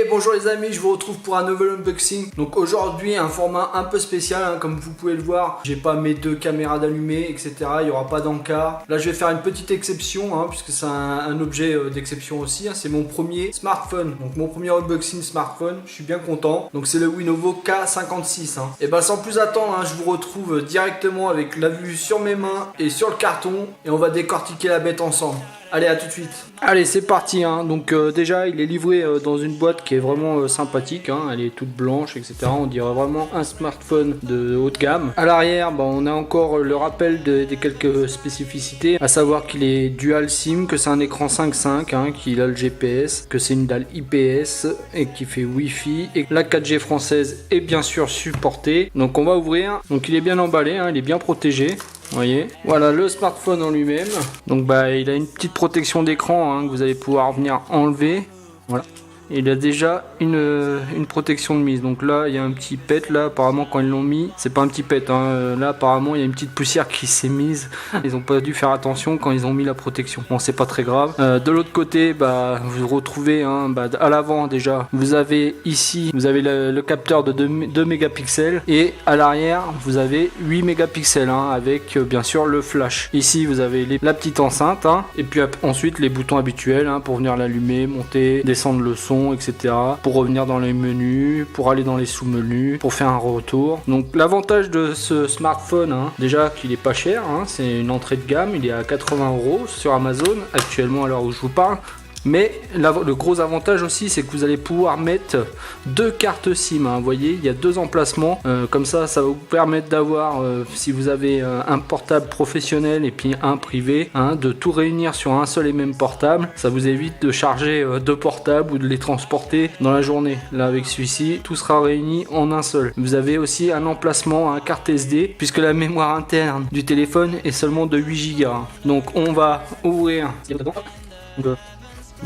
bonjour les amis, je vous retrouve pour un nouvel unboxing. Donc aujourd'hui un format un peu spécial, hein, comme vous pouvez le voir. J'ai pas mes deux caméras d'allumées, etc. Il n'y aura pas d'encart. Là je vais faire une petite exception, hein, puisque c'est un objet d'exception aussi, hein. C'est mon premier smartphone, donc mon premier unboxing smartphone. Je suis bien content. Donc c'est le Lenovo K56, hein. Et bah sans plus attendre, hein, je vous retrouve directement avec la vue sur mes mains et sur le carton. Et on va décortiquer la bête ensemble. Allez, à tout de suite. Allez, c'est parti, hein. Donc déjà il est livré dans une boîte qui est vraiment sympathique, hein. Elle est toute blanche, etc. On dirait vraiment un smartphone de haut de gamme. À l'arrière, on a encore le rappel des quelques spécificités, à savoir qu'il est dual SIM, que c'est un écran 5.5, hein, qu'il a le GPS, que c'est une dalle IPS et qui fait Wi-Fi, et que la 4G française est bien sûr supportée. Donc on va ouvrir. Donc il est bien emballé, hein, il est bien protégé. Vous voyez, voilà le smartphone en lui-même. Donc il a une petite protection d'écran, hein, que vous allez pouvoir venir enlever. Voilà. Et il a déjà une protection de mise. Donc là il y a un petit pet là, apparemment quand ils l'ont mis, c'est pas un petit pet, hein. Là apparemment il y a une petite poussière qui s'est mise. Ils ont pas dû faire attention quand ils ont mis la protection. Bon, c'est pas très grave. De l'autre côté, vous retrouvez, hein, à l'avant déjà, vous avez ici, vous avez le capteur de 2 mégapixels, et à l'arrière vous avez 8 mégapixels, hein, avec bien sûr le flash. Ici vous avez la petite enceinte, hein, et puis ensuite les boutons habituels, hein, pour venir l'allumer, monter, descendre le son, etc. Pour revenir dans les menus, pour aller dans les sous-menus, pour faire un retour. Donc l'avantage de ce smartphone, hein, déjà qu'il est pas cher, hein, c'est une entrée de gamme, il est à 80 € sur Amazon actuellement à l'heure où je vous parle. Mais le gros avantage aussi, c'est que vous allez pouvoir mettre 2 cartes SIM, hein. Vous voyez, il y a 2 emplacements, comme ça va vous permettre d'avoir, si vous avez un portable professionnel et puis un privé, hein, de tout réunir sur un seul et même portable. Ça vous évite de charger 2 portables ou de les transporter dans la journée. Là avec celui-ci, tout sera réuni en un seul. Vous avez aussi un emplacement à carte SD, puisque la mémoire interne du téléphone est seulement de 8 Go. Donc on va ouvrir.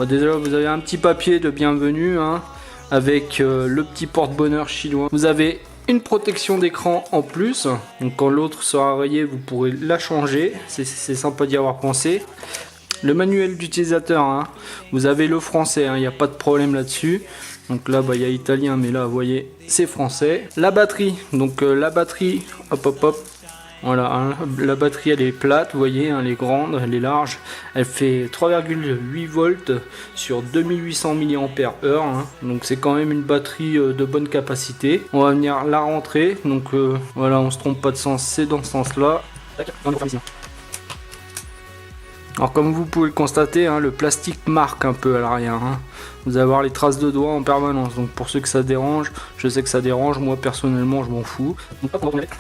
Déjà vous avez un petit papier de bienvenue, hein, avec le petit porte-bonheur chinois. Vous avez une protection d'écran en plus, donc quand l'autre sera rayé vous pourrez la changer, c'est sympa d'y avoir pensé. Le manuel d'utilisateur, hein, vous avez le français, il n'y a pas de problème là-dessus. Donc là il y a italien, mais là vous voyez c'est français. La batterie, donc la batterie, hop. Voilà, hein, la batterie elle est plate, vous voyez, hein, elle est grande, elle est large, elle fait 3,8 volts sur 2800 mAh, hein, donc c'est quand même une batterie de bonne capacité. On va venir la rentrer, donc voilà, on se trompe pas de sens, c'est dans ce sens là. Alors comme vous pouvez le constater, hein, le plastique marque un peu à l'arrière, hein. Vous allez avoir les traces de doigts en permanence, donc pour ceux que ça dérange, je sais que ça dérange, moi personnellement je m'en fous.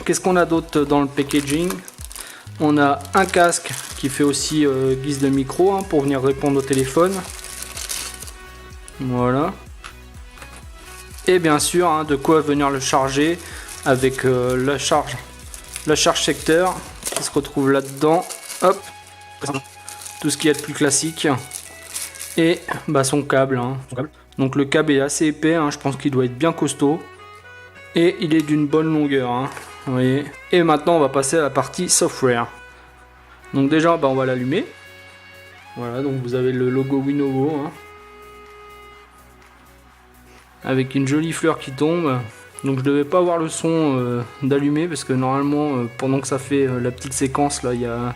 Qu'est-ce qu'on a d'autre dans le packaging? On a un casque qui fait aussi guise de micro, hein, pour venir répondre au téléphone. Voilà. Et bien sûr, hein, de quoi venir le charger avec la charge secteur qui se retrouve là-dedans. Hop, tout ce qu'il y a de plus classique. Et son câble, hein. Donc le câble est assez épais, hein, je pense qu'il doit être bien costaud. Et il est d'une bonne longueur, hein, vous voyez. Et maintenant on va passer à la partie software. Donc déjà on va l'allumer. Voilà, donc vous avez le logo Lenovo, hein, avec une jolie fleur qui tombe. Donc je devais pas avoir le son d'allumer, parce que normalement pendant que ça fait la petite séquence là, il y a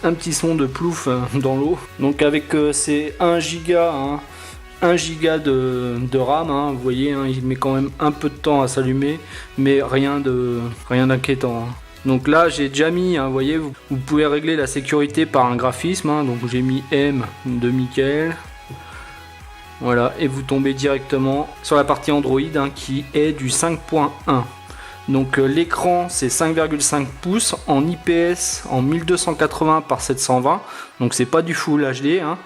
un petit son de plouf dans l'eau. Donc avec ces 1 giga, hein, 1 giga de RAM, hein, vous voyez, hein, il met quand même un peu de temps à s'allumer, mais rien d'inquiétant, hein. Donc là j'ai déjà mis, hein, vous voyez, vous pouvez régler la sécurité par un graphisme, hein, donc j'ai mis M de Michael. Voilà, et vous tombez directement sur la partie Android, hein, qui est du 5.1. Donc l'écran c'est 5,5 pouces en IPS en 1280 par 720, donc c'est pas du Full HD, hein.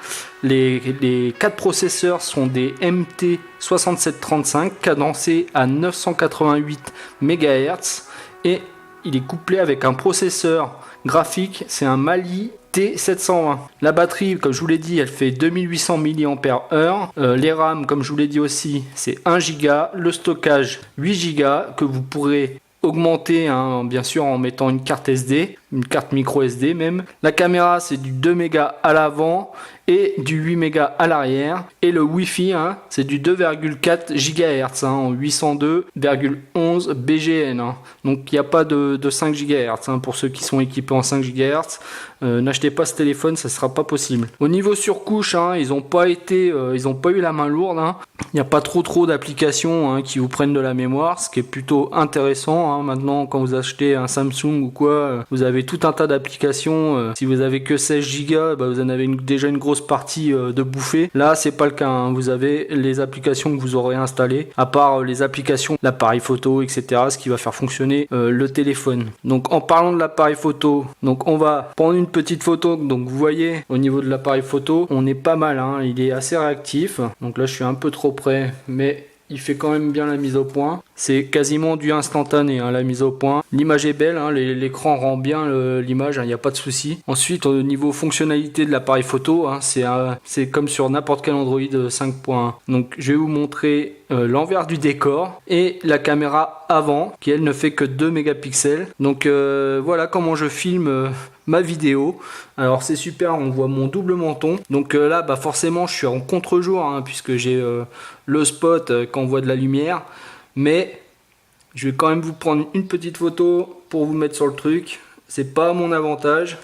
Les 4 processeurs sont des MT6735 cadencés à 988 MHz, et il est couplé avec un processeur graphique, c'est un Mali T720. La batterie, comme je vous l'ai dit, elle fait 2800 mAh. Les RAM, comme je vous l'ai dit aussi, c'est 1 Go. Le stockage 8 Go que vous pourrez augmenter, hein, bien sûr en mettant une carte SD. une carte micro SD même. La caméra c'est du 2 mégas à l'avant et du 8 mégas à l'arrière. Et le Wi-Fi, hein, c'est du 2,4 GHz hein, en 802,11 BGN. Hein. Donc il n'y a pas de 5 GHz hein, pour ceux qui sont équipés en 5 GHz. N'achetez pas ce téléphone, ça sera pas possible. Au niveau surcouche, hein, ils n'ont pas eu la main lourde. Hein. Il n'y a pas trop d'applications hein, qui vous prennent de la mémoire, ce qui est plutôt intéressant. Hein. Maintenant, quand vous achetez un Samsung ou quoi, vous avez tout un tas d'applications. Si vous avez que 16 Go, bah, vous en avez déjà une grosse partie de bouffée. Là, c'est pas le cas. Hein. Vous avez les applications que vous aurez installées, à part les applications, l'appareil photo, etc. Ce qui va faire fonctionner le téléphone. Donc, en parlant de l'appareil photo, donc on va prendre une petite photo. Donc, vous voyez, au niveau de l'appareil photo, on est pas mal. Hein. Il est assez réactif. Donc là, je suis un peu trop près, mais il fait quand même bien la mise au point. C'est quasiment du instantané hein, la mise au point. L'image est belle, hein, l'écran rend bien l'image, il n'y a pas de souci. Ensuite au niveau fonctionnalité de l'appareil photo, hein, c'est comme sur n'importe quel Android 5.1. Donc je vais vous montrer l'envers du décor et la caméra avant qui elle ne fait que 2 mégapixels. Donc voilà comment je filme ma vidéo. Alors c'est super, on voit mon double menton. Donc là bah forcément je suis en contre-jour hein, puisque j'ai le spot quand on voit de la lumière. Mais je vais quand même vous prendre une petite photo pour vous mettre sur le truc. C'est pas à mon avantage.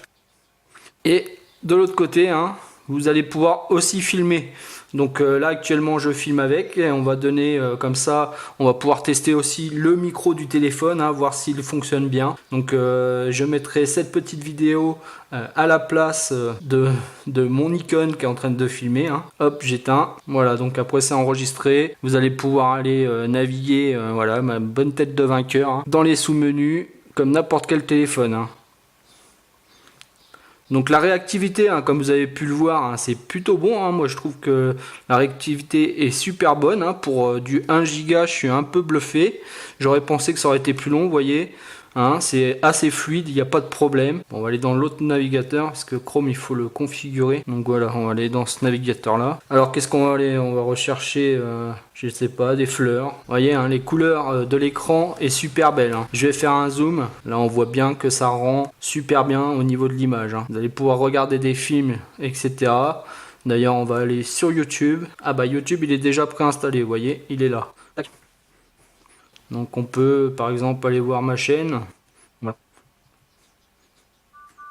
Et de l'autre côté, hein, vous allez pouvoir aussi filmer. Donc là actuellement je filme avec et on va donner comme ça, on va pouvoir tester aussi le micro du téléphone, hein, voir s'il fonctionne bien. Donc je mettrai cette petite vidéo à la place de mon icône qui est en train de filmer. Hein. Hop, j'éteins. Voilà, donc après c'est enregistré. Vous allez pouvoir aller naviguer, voilà, ma bonne tête de vainqueur, hein, dans les sous-menus comme n'importe quel téléphone. Hein. Donc la réactivité, hein, comme vous avez pu le voir, hein, c'est plutôt bon. Hein. Moi je trouve que la réactivité est super bonne. Hein. Pour du 1 Go, je suis un peu bluffé. J'aurais pensé que ça aurait été plus long, vous voyez. Hein, c'est assez fluide, il n'y a pas de problème. Bon, on va aller dans l'autre navigateur parce que Chrome il faut le configurer. Donc voilà, on va aller dans ce navigateur là. Alors qu'est-ce qu'on va aller? On va rechercher, je sais pas, des fleurs. Vous voyez, hein, les couleurs de l'écran est super belle. Hein. Je vais faire un zoom. Là on voit bien que ça rend super bien au niveau de l'image. Hein. Vous allez pouvoir regarder des films, etc. D'ailleurs on va aller sur YouTube. Ah bah YouTube il est déjà préinstallé, vous voyez, il est là. Donc on peut par exemple aller voir ma chaîne. Voilà.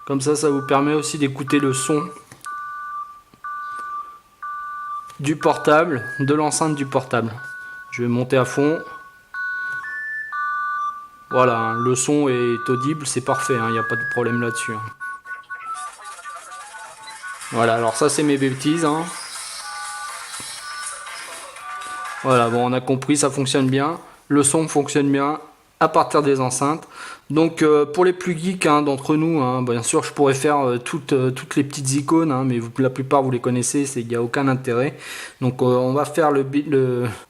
Comme ça vous permet aussi d'écouter le son du portable, de l'enceinte du portable. Je vais monter à fond. Voilà, hein, le son est audible, c'est parfait, il n'y a pas de problème là-dessus. Hein. Voilà, alors ça c'est mes bêtises. Hein. Voilà, bon on a compris, ça fonctionne bien. Le son fonctionne bien à partir des enceintes. Donc pour les plus geeks hein, d'entre nous, hein, bien sûr je pourrais faire toutes les petites icônes, hein, mais la plupart vous les connaissez, il n'y a aucun intérêt. Donc on va faire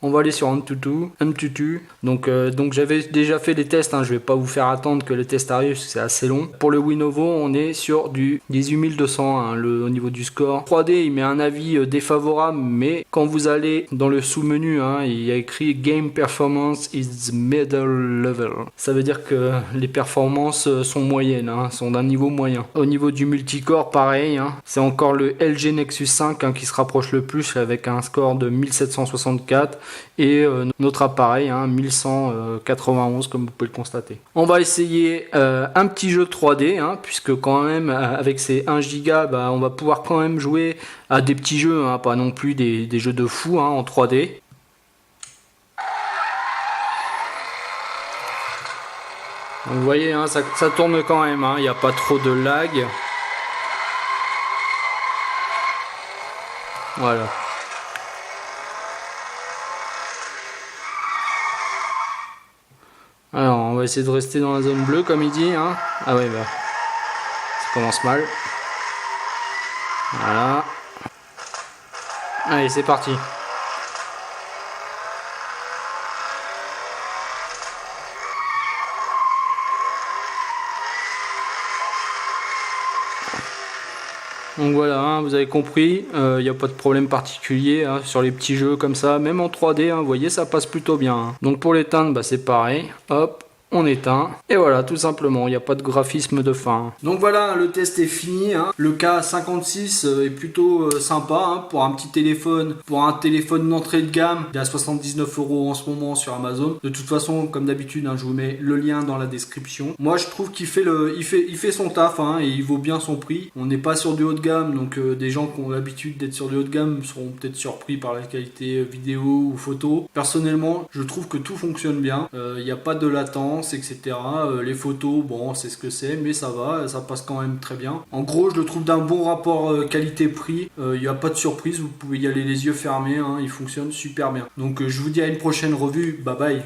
on va aller sur Antutu. Donc j'avais déjà fait les tests, hein, je vais pas vous faire attendre que les tests arrivent, c'est assez long. Pour le Winovo, on est sur du 18200 hein, au niveau du score. 3D il met un avis défavorable, mais quand vous allez dans le sous-menu, hein, il y a écrit Game Performance is middle level. Ça veut dire que les performances sont moyennes, hein, sont d'un niveau moyen. Au niveau du multicore, pareil, hein, c'est encore le LG Nexus 5 hein, qui se rapproche le plus avec un score de 1764 et notre appareil, hein, 1191 comme vous pouvez le constater. On va essayer un petit jeu 3D, hein, puisque quand même avec ces 1 Go, bah, on va pouvoir quand même jouer à des petits jeux, hein, pas non plus des jeux de fou hein, en 3D. Vous voyez, hein, ça tourne quand même, il n'y a pas trop de lag. Voilà. Alors, on va essayer de rester dans la zone bleue, comme il dit. Hein. Ah ouais, bah, ça commence mal. Voilà. Allez, c'est parti. Donc voilà, hein, vous avez compris, il n'y a pas de problème particulier hein, sur les petits jeux comme ça, même en 3D, hein, vous voyez, ça passe plutôt bien. Hein. Donc pour l'éteindre, bah, c'est pareil, hop, on éteint. Et voilà, tout simplement, il n'y a pas de graphisme de fin. Donc voilà, le test est fini. Le K56 est plutôt sympa pour un petit téléphone, pour un téléphone d'entrée de gamme. Il est à 79 € en ce moment sur Amazon. De toute façon, comme d'habitude, je vous mets le lien dans la description. Moi, je trouve qu'il fait, il fait son taf et il vaut bien son prix. On n'est pas sur du haut de gamme, donc des gens qui ont l'habitude d'être sur du haut de gamme seront peut-être surpris par la qualité vidéo ou photo. Personnellement, je trouve que tout fonctionne bien. Il n'y a pas de latence, etc. Les photos, bon, c'est ce que c'est, mais ça va, ça passe quand même très bien. En gros, je le trouve d'un bon rapport qualité-prix. Il n'y a pas de surprise, vous pouvez y aller les yeux fermés, il fonctionne super bien. Donc je vous dis à une prochaine revue, bye bye.